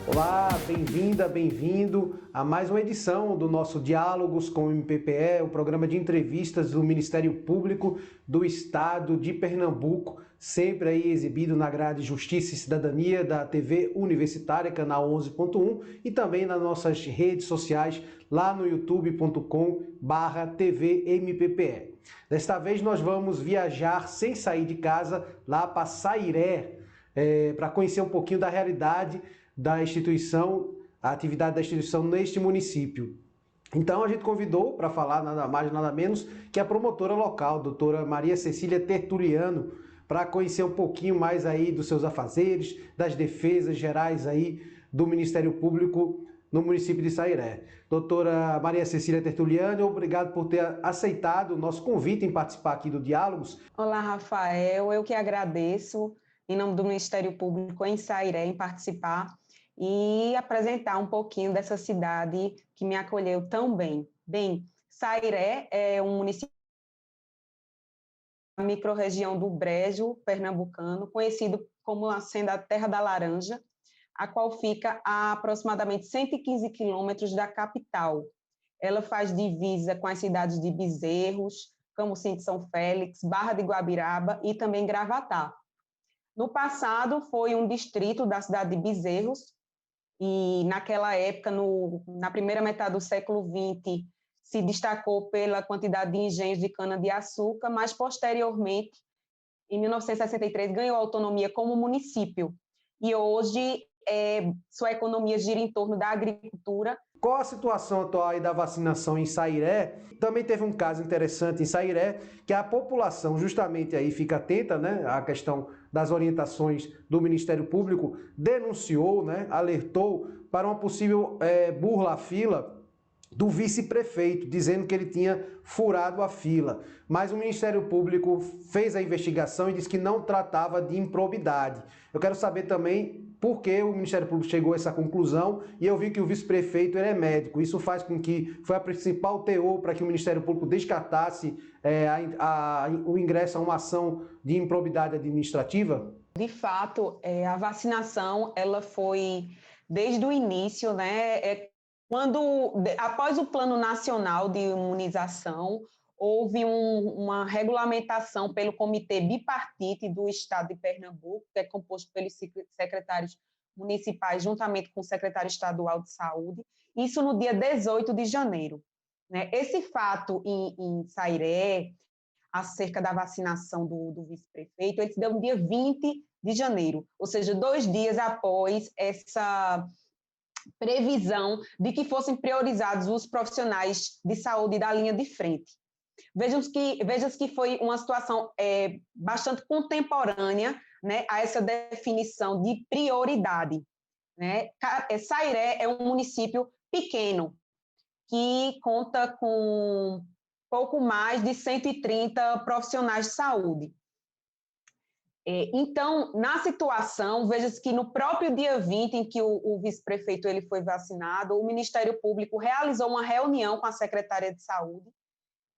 Olá, bem-vinda, bem-vindo a mais uma edição do nosso Diálogos com o MPPE, o programa de entrevistas do Ministério Público do Estado de Pernambuco, sempre aí exibido na grade Justiça e Cidadania da TV Universitária, canal 11.1, e também nas nossas redes sociais, lá no youtube.com/TVMPPE. Desta vez nós vamos viajar sem sair de casa lá para Sairé, para conhecer um pouquinho da realidade da instituição, a atividade da instituição neste município. Então a gente convidou para falar nada mais nada menos que a promotora local, doutora Maria Cecília Tertuliano, para conhecer um pouquinho mais aí dos seus afazeres, das defesas gerais aí do Ministério Público no município de Sairé. Doutora Maria Cecília Tertuliano, obrigado por ter aceitado o nosso convite em participar aqui do Diálogos. Olá, Rafael, eu que agradeço, em nome do Ministério Público em Sairé, em participar e apresentar um pouquinho dessa cidade que me acolheu tão bem. Bem, Sairé é um município da microrregião do Brejo pernambucano, conhecido como sendo a Terra da Laranja, a qual fica a aproximadamente 115 quilômetros da capital. Ela faz divisa com as cidades de Bezerros, Camusim de São Félix, Barra de Guabiraba e também Gravatá. No passado, foi um distrito da cidade de Bezerros, e naquela época, na primeira metade do século XX, se destacou pela quantidade de engenhos de cana-de-açúcar, mas posteriormente, em 1963, ganhou autonomia como município. E hoje, sua economia gira em torno da agricultura. Qual a situação atual aí da vacinação em Sairé? Também teve um caso interessante em Sairé, que a população justamente aí fica atenta, né, à questão das orientações do Ministério Público, denunciou, né, alertou para uma possível burla à fila do vice-prefeito, dizendo que ele tinha furado a fila. Mas o Ministério Público fez a investigação e disse que não tratava de improbidade. Eu quero saber também por que o Ministério Público chegou a essa conclusão, e eu vi que o vice-prefeito ele é médico. Isso faz com que foi a principal teor para que o Ministério Público descartasse o ingresso a uma ação de improbidade administrativa? De fato, a vacinação ela foi desde o início, né? Após o Plano Nacional de Imunização, houve uma regulamentação pelo Comitê Bipartite do Estado de Pernambuco, que é composto pelos secretários municipais, juntamente com o secretário estadual de saúde, isso no dia 18 de janeiro. Né? Esse fato em Sairé, acerca da vacinação do vice-prefeito, ele se deu no dia 20 de janeiro, ou seja, 2 dias após essa previsão de que fossem priorizados os profissionais de saúde da linha de frente. Veja que foi uma situação bastante contemporânea, né, a essa definição de prioridade. Né? Sairé é um município pequeno, que conta com pouco mais de 130 profissionais de saúde. Então, na situação, veja-se que no próprio dia 20, em que o vice-prefeito ele foi vacinado, o Ministério Público realizou uma reunião com a secretária de saúde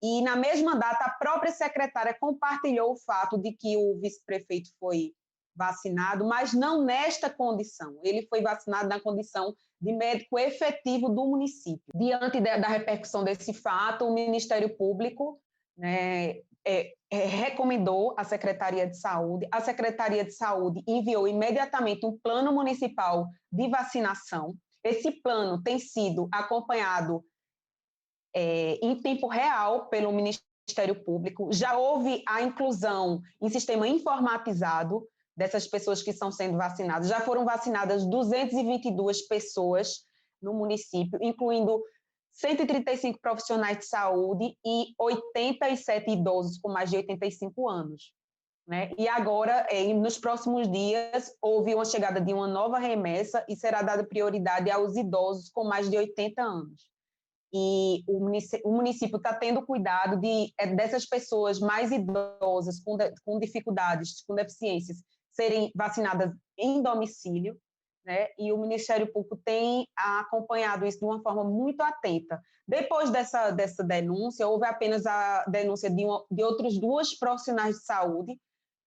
e, na mesma data, a própria secretária compartilhou o fato de que o vice-prefeito foi vacinado, mas não nesta condição. Ele foi vacinado na condição de médico efetivo do município. Diante da repercussão desse fato, o Ministério Público, né, recomendou à Secretaria de Saúde. A Secretaria de Saúde enviou imediatamente um plano municipal de vacinação. Esse plano tem sido acompanhado em tempo real pelo Ministério Público. Já houve a inclusão em sistema informatizado dessas pessoas que estão sendo vacinadas. Já foram vacinadas 222 pessoas no município, incluindo 135 profissionais de saúde e 87 idosos com mais de 85 anos. Né? E agora, nos próximos dias, houve uma chegada de uma nova remessa e será dada prioridade aos idosos com mais de 80 anos. E o município está tendo cuidado dessas pessoas mais idosas, com dificuldades, com deficiências, serem vacinadas em domicílio, né? E o Ministério Público tem acompanhado isso de uma forma muito atenta. Depois dessa denúncia, houve apenas a denúncia de outras duas profissionais de saúde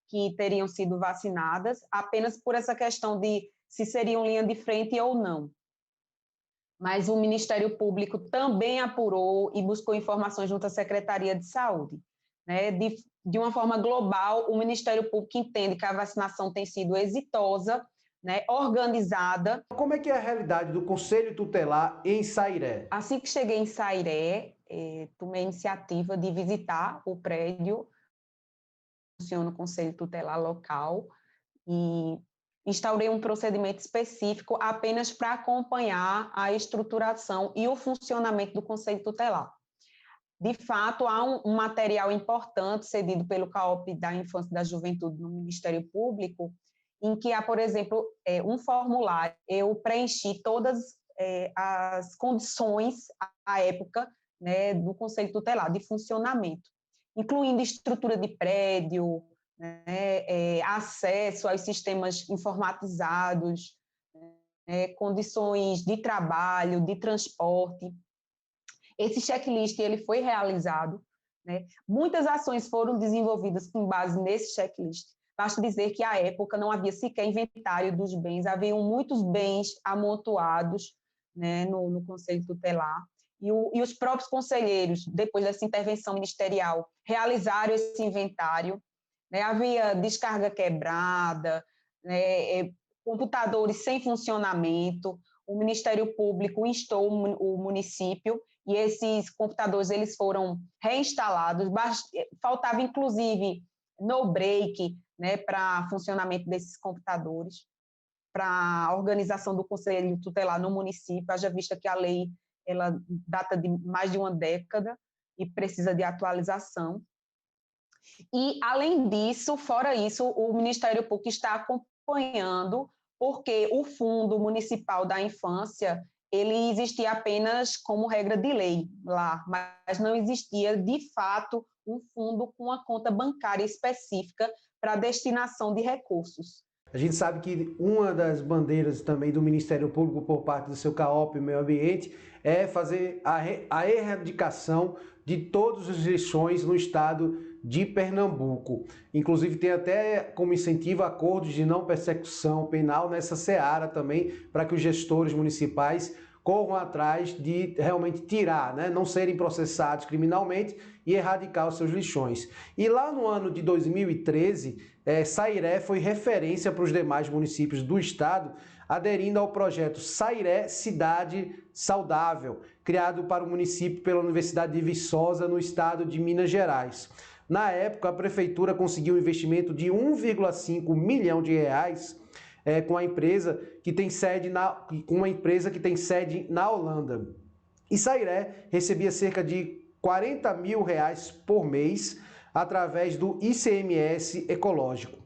que teriam sido vacinadas, apenas por essa questão de se seriam linha de frente ou não. Mas o Ministério Público também apurou e buscou informações junto à Secretaria de Saúde, né? De uma forma global, o Ministério Público entende que a vacinação tem sido exitosa, né, organizada. Como é que é a realidade do Conselho Tutelar em Sairé? Assim que cheguei em Sairé, tomei a iniciativa de visitar o prédio, funciona o Conselho Tutelar local, e instaurei um procedimento específico apenas para acompanhar a estruturação e o funcionamento do Conselho Tutelar. De fato, há um material importante cedido pelo CAOP da Infância e da Juventude no Ministério Público, em que há, por exemplo, um formulário. Eu preenchi todas as condições, à época, né, do Conselho Tutelar, de funcionamento, incluindo estrutura de prédio, né, acesso aos sistemas informatizados, condições de trabalho, de transporte. Esse checklist ele foi realizado, né? Muitas ações foram desenvolvidas com base nesse checklist. Basta dizer que, à época, não havia sequer inventário dos bens, haviam muitos bens amontoados, né, no Conselho Tutelar, e os próprios conselheiros, depois dessa intervenção ministerial, realizaram esse inventário, né? Havia descarga quebrada, né, computadores sem funcionamento. O Ministério Público instou o município e esses computadores eles foram reinstalados. Faltava, inclusive, no break, né, para funcionamento desses computadores, para a organização do Conselho Tutelar no município, haja vista que a lei ela data de mais de uma década e precisa de atualização. E, além disso, fora isso, o Ministério Público está acompanhando, porque o Fundo Municipal da Infância, ele existia apenas como regra de lei lá, mas não existia, de fato, um fundo com uma conta bancária específica para destinação de recursos. A gente sabe que uma das bandeiras também do Ministério Público por parte do seu CAOP Meio Ambiente é fazer a erradicação de todas as lixões no estado de Pernambuco. Inclusive tem até como incentivo acordos de não persecução penal nessa seara também, para que os gestores municipais corram atrás de realmente tirar, né, não serem processados criminalmente e erradicar os seus lixões. E lá no ano de 2013, Sairé foi referência para os demais municípios do estado, aderindo ao projeto Sairé Cidade Saudável, criado para o município pela Universidade de Viçosa, no estado de Minas Gerais. Na época, a prefeitura conseguiu um investimento de 1,5 milhão de reais com uma empresa que tem sede na Holanda. E Sairé recebia cerca de 40 mil reais por mês através do ICMS ecológico.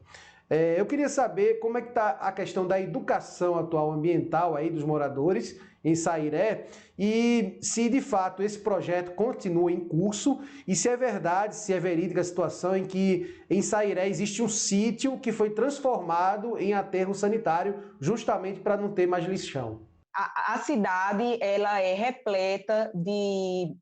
Eu queria saber como é que está a questão da educação atual ambiental aí dos moradores em Sairé e se de fato esse projeto continua em curso e se é verdade, se é verídica a situação em que em Sairé existe um sítio que foi transformado em aterro sanitário justamente para não ter mais lixão. A cidade ela é repleta de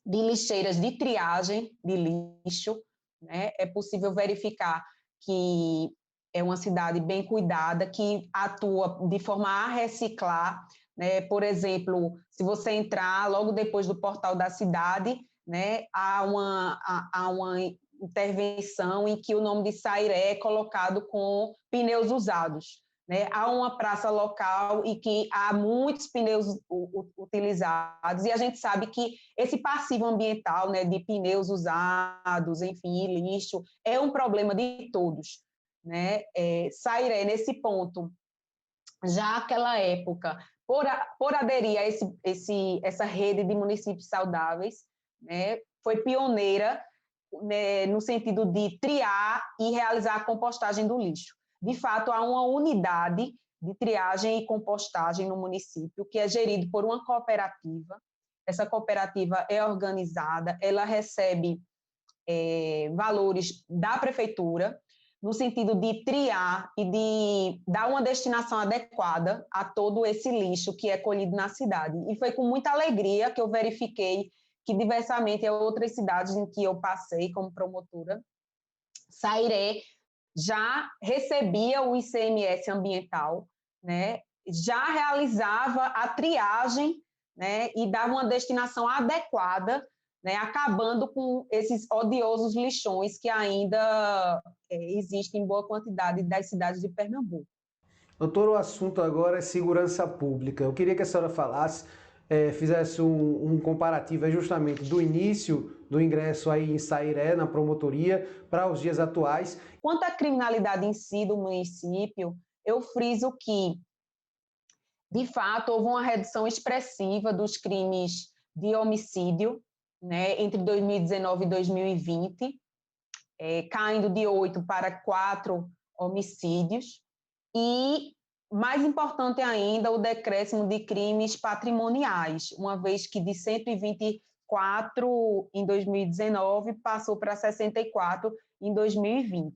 lixeiras de triagem de lixo, né? É possível verificar que é uma cidade bem cuidada, que atua de forma a reciclar, né? Por exemplo, se você entrar logo depois do portal da cidade, né, há uma intervenção em que o nome de Sairé é colocado com pneus usados. Né? Há uma praça local e que há muitos pneus utilizados, e a gente sabe que esse passivo ambiental, né, de pneus usados, enfim, lixo, é um problema de todos. Né? Sairé, nesse ponto, já naquela época, por aderir a essa rede de municípios saudáveis, né, foi pioneira, né, no sentido de triar e realizar a compostagem do lixo. De fato, há uma unidade de triagem e compostagem no município, que é gerido por uma cooperativa. Essa cooperativa é organizada, ela recebe valores da prefeitura, no sentido de triar e de dar uma destinação adequada a todo esse lixo que é colhido na cidade. E foi com muita alegria que eu verifiquei que, diversamente, em outras cidades em que eu passei como promotora, Sairé já recebia o ICMS ambiental, né? Já realizava a triagem, né? E dava uma destinação adequada, né? Acabando com esses odiosos lixões que ainda existem em boa quantidade das cidades de Pernambuco. Doutor, o assunto agora é segurança pública. Eu queria que a senhora falasse, fizesse um comparativo justamente do início do ingresso aí em Sairé, na promotoria, para os dias atuais. Quanto à criminalidade em si do município, eu friso que, de fato, houve uma redução expressiva dos crimes de homicídio, né, entre 2019 e 2020, caindo de 8 para 4 homicídios, e, mais importante ainda, o decréscimo de crimes patrimoniais, uma vez que de 124 em 2019 passou para 64 em 2020.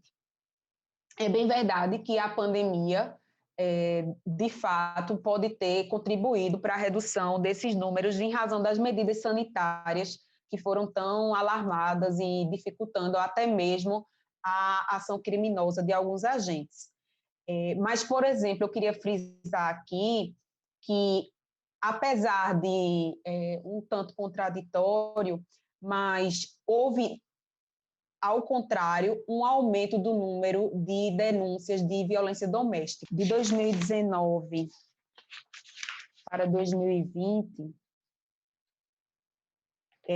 É bem verdade que a pandemia, de fato, pode ter contribuído para a redução desses números em razão das medidas sanitárias que foram tão alarmadas e dificultando até mesmo a ação criminosa de alguns agentes. Mas, por exemplo, eu queria frisar aqui que, apesar de um tanto contraditório, mas houve, ao contrário, um aumento do número de denúncias de violência doméstica. De 2019 para 2020,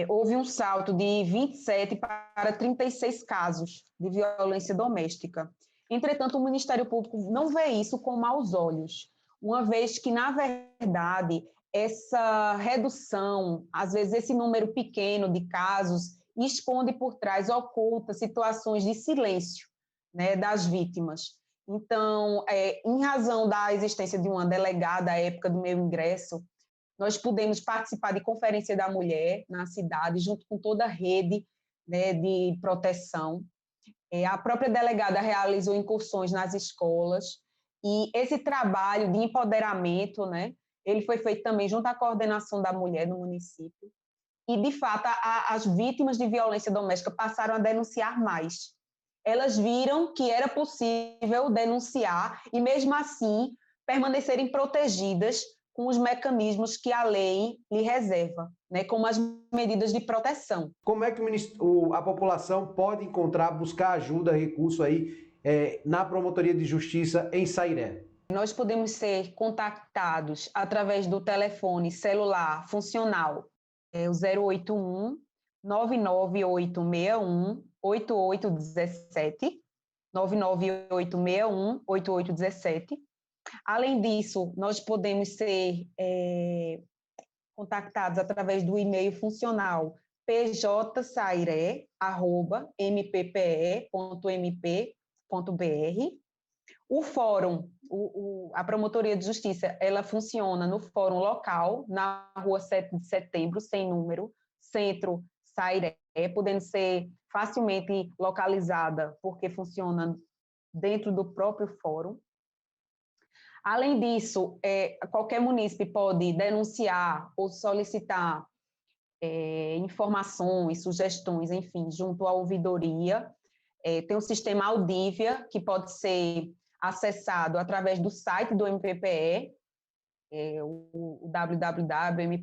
houve um salto de 27 para 36 casos de violência doméstica. Entretanto, o Ministério Público não vê isso com maus olhos, uma vez que, na verdade, essa redução, às vezes esse número pequeno de casos, esconde por trás, oculta situações de silêncio, né, das vítimas. Então, em razão da existência de uma delegada à época do meu ingresso, nós pudemos participar de Conferência da Mulher na cidade, junto com toda a rede, né, de proteção. A própria delegada realizou incursões nas escolas, e esse trabalho de empoderamento, né, ele foi feito também junto à coordenação da mulher no município. E, de fato, as vítimas de violência doméstica passaram a denunciar mais. Elas viram que era possível denunciar e, mesmo assim, permanecerem protegidas com os mecanismos que a lei lhe reserva, né, como as medidas de proteção. Como é que a população pode encontrar, buscar ajuda, recurso aí na Promotoria de Justiça em Sairé? Nós podemos ser contactados através do telefone celular funcional, o 081 99861 8817, 99861 8817. Além disso, nós podemos ser contactados através do e-mail funcional pjsaire@mppe.mp.br. O fórum, a Promotoria de Justiça, ela funciona no fórum local, na Rua 7 de Setembro, sem número, Centro Sairé, podendo ser facilmente localizada, porque funciona dentro do próprio fórum. Além disso, qualquer munícipe pode denunciar ou solicitar informações, sugestões, enfim, junto à ouvidoria. Tem o sistema Audívia, que pode ser acessado através do site do MPPE, o www.mppe.mp.br.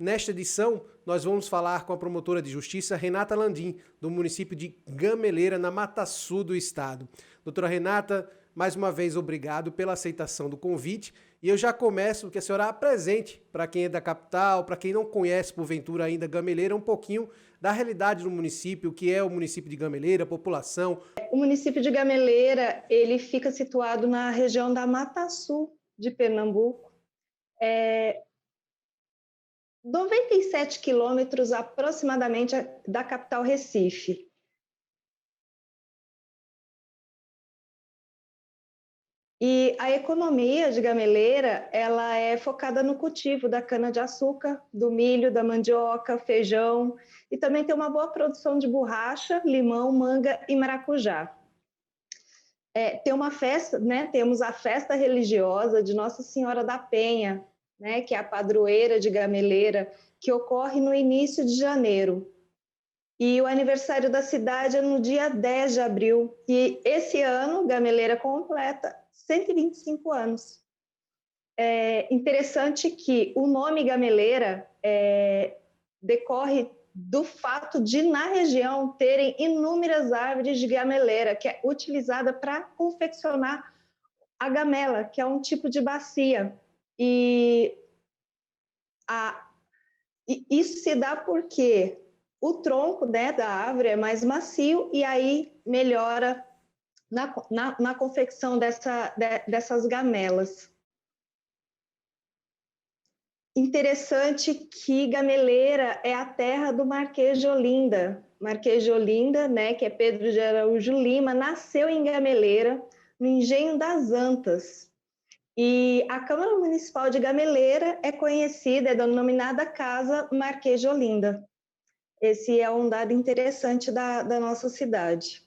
Nesta edição, nós vamos falar com a promotora de justiça Renata Landim, do município de Gameleira, na Mata Sul do estado. Doutora Renata, mais uma vez obrigado pela aceitação do convite, e eu já começo que a senhora apresente para quem é da capital, para quem não conhece porventura ainda Gameleira, um pouquinho da realidade do município, o que é o município de Gameleira, a população. O município de Gameleira, ele fica situado na região da Mata Sul de Pernambuco, 97 quilômetros aproximadamente da capital Recife. E a economia de Gameleira, ela é focada no cultivo da cana-de-açúcar, do milho, da mandioca, feijão, e também tem uma boa produção de borracha, limão, manga e maracujá. Tem uma festa, né? Temos a festa religiosa de Nossa Senhora da Penha, né? Que é a padroeira de Gameleira, que ocorre no início de janeiro. E o aniversário da cidade é no dia 10 de abril. E esse ano, Gameleira completa 125 anos. É interessante que o nome Gameleira decorre do fato de, na região, terem inúmeras árvores de gameleira, que é utilizada para confeccionar a gamela, que é um tipo de bacia. E isso se dá porque o tronco, né, da árvore é mais macio e aí melhora na confecção dessas gamelas. Interessante que Gameleira é a terra do Marquês de Olinda. Marquês de Olinda, né, que é Pedro de Araújo Lima, nasceu em Gameleira, no Engenho das Antas. E a Câmara Municipal de Gameleira é conhecida, é denominada Casa Marquês de Olinda. Esse é um dado interessante da nossa cidade.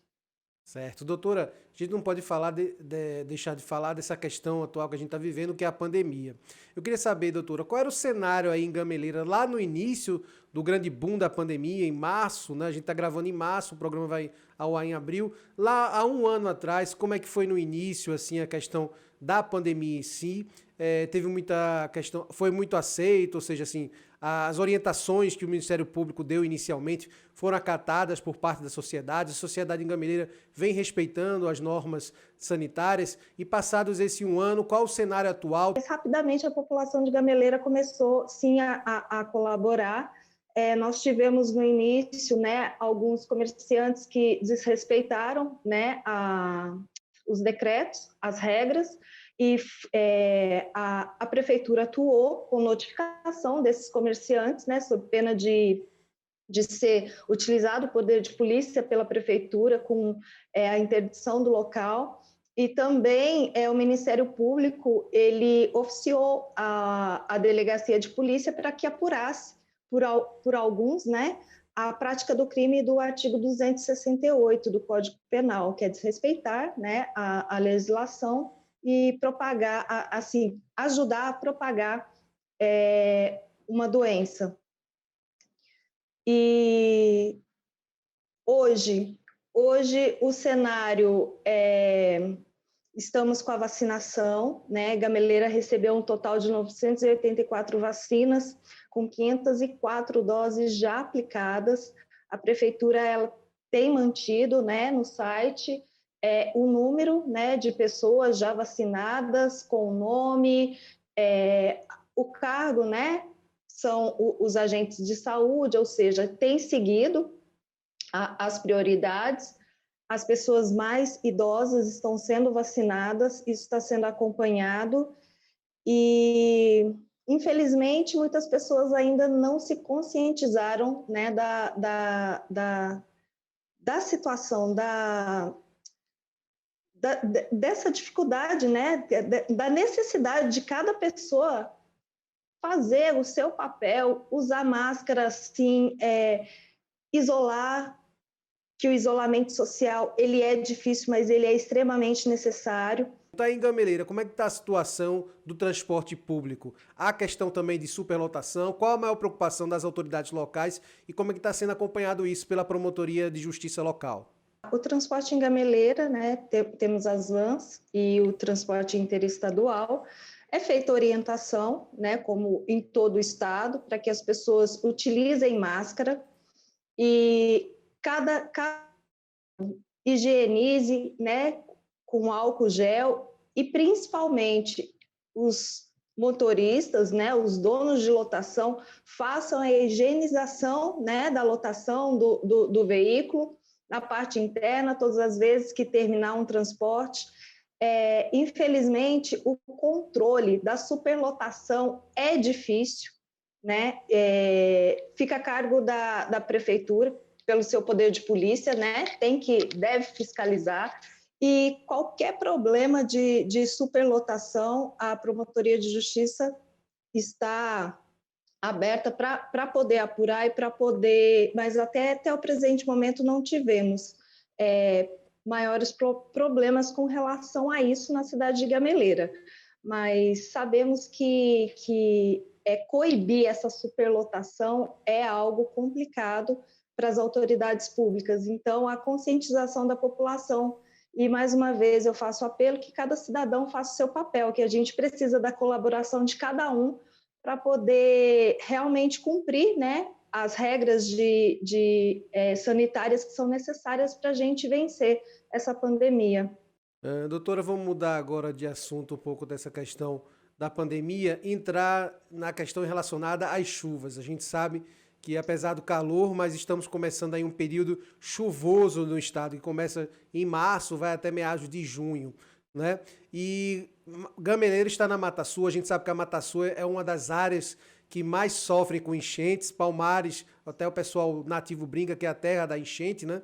Certo. Doutora, a gente não pode falar deixar de falar dessa questão atual que a gente está vivendo, que é a pandemia. Eu queria saber, doutora, qual era o cenário aí em Gameleira, lá no início do grande boom da pandemia, em março, né? A gente está gravando em março, o programa vai ao ar em abril. Lá há um ano atrás, como é que foi no início, assim, a questão da pandemia em si? Teve muita questão, foi muito aceito, ou seja, assim, as orientações que o Ministério Público deu inicialmente foram acatadas por parte da sociedade. A sociedade em Gameleira vem respeitando as normas sanitárias e, passados esse um ano, qual o cenário atual? Rapidamente a população de Gameleira começou sim a colaborar. Nós tivemos no início, né, alguns comerciantes que desrespeitaram, né, os decretos, as regras, e a prefeitura atuou com notificação desses comerciantes, né, sob pena de ser utilizado o poder de polícia pela prefeitura com a interdição do local. E também o Ministério Público ele oficiou a delegacia de polícia para que apurasse por alguns, né, a prática do crime do artigo 268 do Código Penal, que é desrespeitar, né, a legislação e propagar, assim, ajudar a propagar uma doença. E hoje o cenário estamos com a vacinação, né? Gameleira recebeu um total de 984 vacinas, com 504 doses já aplicadas. A prefeitura ela tem mantido, né, no site o número, né, de pessoas já vacinadas, com o nome, o cargo, né? São os agentes de saúde, ou seja, tem seguido as prioridades. As pessoas mais idosas estão sendo vacinadas, isso está sendo acompanhado e, infelizmente, muitas pessoas ainda não se conscientizaram, né, da situação, dessa dificuldade, né, da necessidade de cada pessoa fazer o seu papel, usar máscara, sim, isolar, que o isolamento social ele é difícil, mas ele é extremamente necessário. Está em Gameleira, como é que está a situação do transporte público? Há questão também de superlotação? Qual a maior preocupação das autoridades locais e como é que está sendo acompanhado isso pela Promotoria de Justiça local? O transporte em Gameleira, né, temos as vans e o transporte interestadual. É feita orientação, né, como em todo o estado, para que as pessoas utilizem máscara e cada higienize, né, com álcool gel e principalmente os motoristas, né, os donos de lotação, façam a higienização, né, da lotação do veículo, na parte interna, todas as vezes que terminar um transporte. Infelizmente, o controle da superlotação é difícil, né? Fica a cargo da prefeitura, pelo seu poder de polícia, né? Deve fiscalizar. e qualquer problema de superlotação, a Promotoria de Justiça está aberta para poder apurar e para poder, mas até o presente momento não tivemos maiores problemas com relação a isso na cidade de Gameleira, mas sabemos que coibir essa superlotação é algo complicado para as autoridades públicas, então a conscientização da população, e mais uma vez eu faço apelo que cada cidadão faça o seu papel, que a gente precisa da colaboração de cada um para poder realmente cumprir, né, as regras sanitárias que são necessárias para a gente vencer essa pandemia. Doutora, vamos mudar agora de assunto um pouco dessa questão da pandemia, entrar na questão relacionada às chuvas. A gente sabe que apesar do calor, mas estamos começando aí um período chuvoso no estado, que começa em março, vai até meados de junho, né? E Gameleira está na Mata Sul, a gente sabe que a Mata Sul é uma das áreas que mais sofrem com enchentes, Palmares, até o pessoal nativo brinca que é a terra da enchente, né?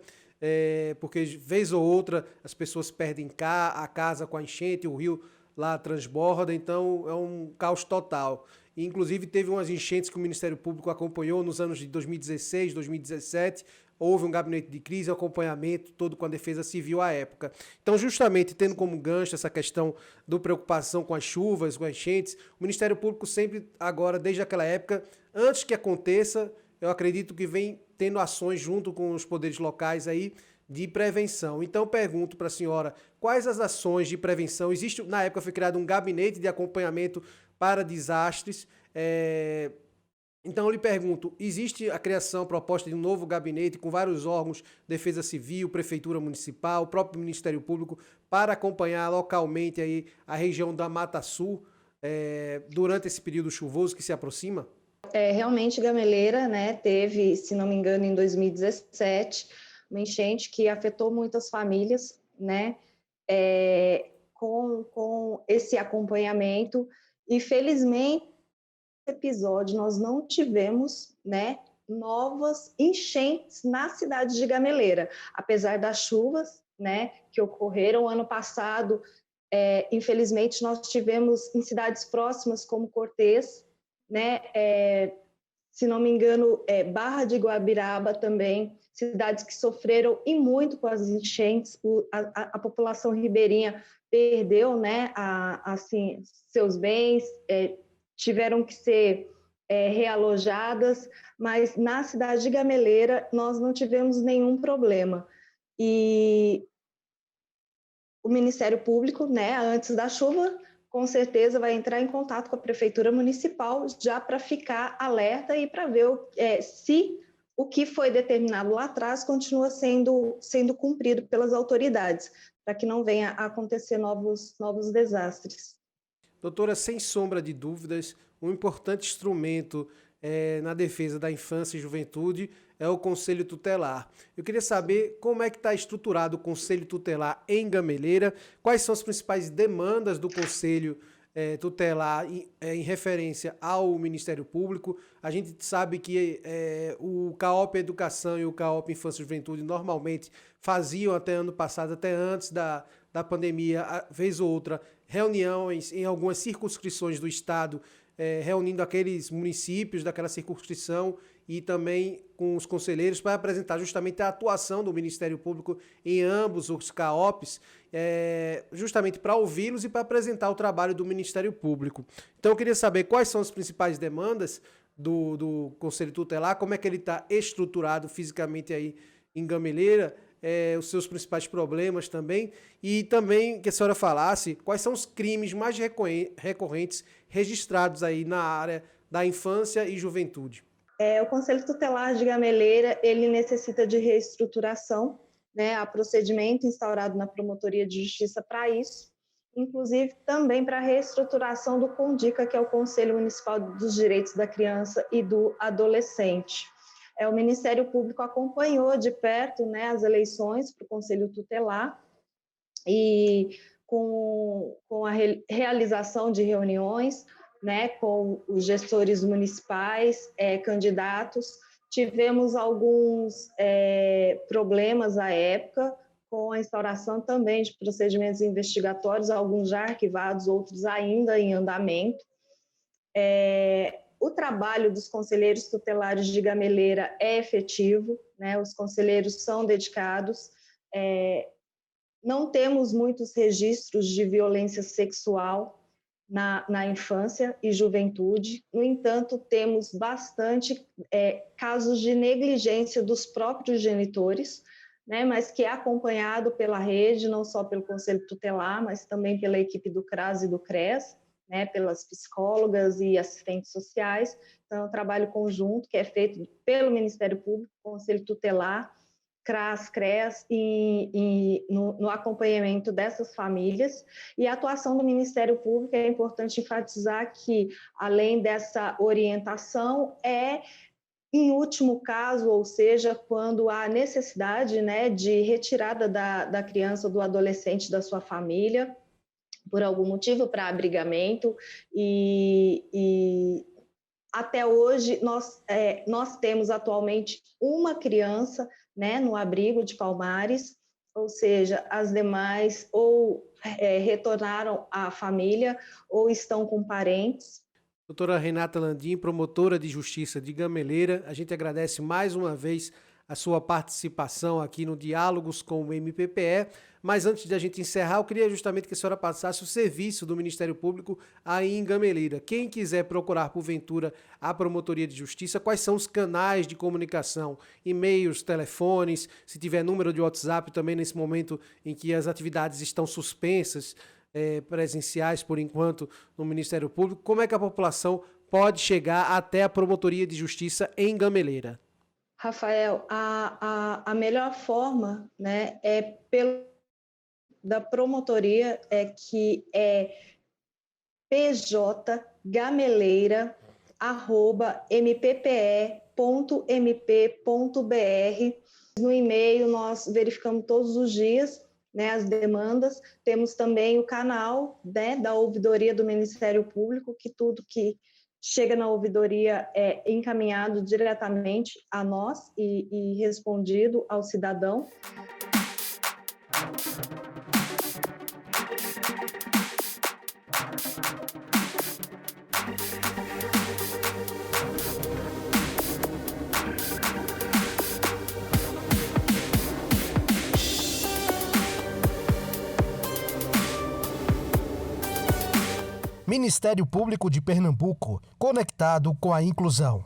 Porque vez ou outra as pessoas perdem a casa com a enchente, o rio lá transborda, então é um caos total. E, inclusive teve umas enchentes que o Ministério Público acompanhou nos anos de 2016, 2017, houve um gabinete de crise, acompanhamento todo com a Defesa Civil à época. Então, justamente tendo como gancho essa questão da preocupação com as chuvas, com as enchentes, o Ministério Público sempre, agora, desde aquela época, antes que aconteça, eu acredito que vem tendo ações junto com os poderes locais aí de prevenção. Então, pergunto para a senhora, quais as ações de prevenção? Existe, na época foi criado um gabinete de acompanhamento para desastres. Então, eu lhe pergunto, existe a criação, a proposta de um novo gabinete com vários órgãos, Defesa Civil, Prefeitura Municipal, o próprio Ministério Público, para acompanhar localmente aí a região da Mata Sul durante esse período chuvoso que se aproxima? Realmente, Gameleira, né, teve, se não me engano, em 2017, uma enchente que afetou muitas famílias, né, com esse acompanhamento, e felizmente, nesse episódio, nós não tivemos, né, novas enchentes na cidade de Gameleira, apesar das chuvas, né, que ocorreram ano passado. Infelizmente, nós tivemos em cidades próximas, como Cortês, né, se não me engano, Barra de Guabiraba também, cidades que sofreram e muito com as enchentes. A população ribeirinha perdeu, né, assim, seus bens, tiveram que ser realojadas, mas na cidade de Gameleira nós não tivemos nenhum problema. E o Ministério Público, né, antes da chuva, com certeza vai entrar em contato com a Prefeitura Municipal já para ficar alerta e para ver se o que foi determinado lá atrás continua sendo cumprido pelas autoridades, para que não venha a acontecer novos desastres. Doutora, sem sombra de dúvidas, um importante instrumento na defesa da infância e juventude é o Conselho Tutelar. Eu queria saber como é que está estruturado o Conselho Tutelar em Gameleira, quais são as principais demandas do Conselho Tutelar em referência ao Ministério Público. A gente sabe que o CAOP Educação e o CAOP Infância e Juventude normalmente faziam até ano passado, até antes da pandemia, vez ou outra, reuniões em algumas circunscrições do Estado, reunindo aqueles municípios daquela circunscrição e também com os conselheiros para apresentar justamente a atuação do Ministério Público em ambos os CAOPs, justamente para ouvi-los e para apresentar o trabalho do Ministério Público. Então eu queria saber quais são as principais demandas do Conselho Tutelar, como é que ele está estruturado fisicamente aí em Gameleira, os seus principais problemas também, e também que a senhora falasse quais são os crimes mais recorrentes registrados aí na área da infância e juventude. O Conselho Tutelar de Gameleira, ele necessita de reestruturação, né? Há procedimento instaurado na Promotoria de Justiça para isso, inclusive também para a reestruturação do CONDICA, que é o Conselho Municipal dos Direitos da Criança e do Adolescente. O Ministério Público acompanhou de perto, né, as eleições para o Conselho Tutelar e com a realização de reuniões, né, com os gestores municipais, candidatos. Tivemos alguns problemas à época, com a instauração também de procedimentos investigatórios, alguns já arquivados, outros ainda em andamento. O trabalho dos conselheiros tutelares de Gameleira é efetivo, né? Os conselheiros são dedicados. Não temos muitos registros de violência sexual na infância e juventude. No entanto, temos bastante casos de negligência dos próprios genitores, né, mas que é acompanhado pela rede, não só pelo Conselho Tutelar, mas também pela equipe do CRAS e do CRES, né, pelas psicólogas e assistentes sociais. Então, é um trabalho conjunto que é feito pelo Ministério Público, Conselho Tutelar, CRAS, CRES, e no acompanhamento dessas famílias. E a atuação do Ministério Público, é importante enfatizar que, além dessa orientação, em último caso, ou seja, quando há necessidade, né, de retirada da criança ou do adolescente da sua família, por algum motivo, para abrigamento, e até hoje nós temos atualmente uma criança, né, no abrigo de Palmares, ou seja, as demais ou retornaram à família ou estão com parentes. Doutora Renata Landim, promotora de justiça de Gameleira, a gente agradece mais uma vez a sua participação aqui no Diálogos com o MPPE, mas antes de a gente encerrar, eu queria justamente que a senhora passasse o serviço do Ministério Público aí em Gameleira. Quem quiser procurar, porventura, a Promotoria de Justiça, quais são os canais de comunicação? E-mails, telefones, se tiver número de WhatsApp também nesse momento em que as atividades estão suspensas, presenciais por enquanto no Ministério Público, como é que a população pode chegar até a Promotoria de Justiça em Gameleira? Rafael, a melhor forma, né, da promotoria, que é pjgameleira@mppe.mp.br. No e-mail nós verificamos todos os dias, né, as demandas. Temos também o canal, né, da ouvidoria do Ministério Público, que tudo que chega na ouvidoria é encaminhado diretamente a nós e respondido ao cidadão. Ministério Público de Pernambuco, conectado com a inclusão.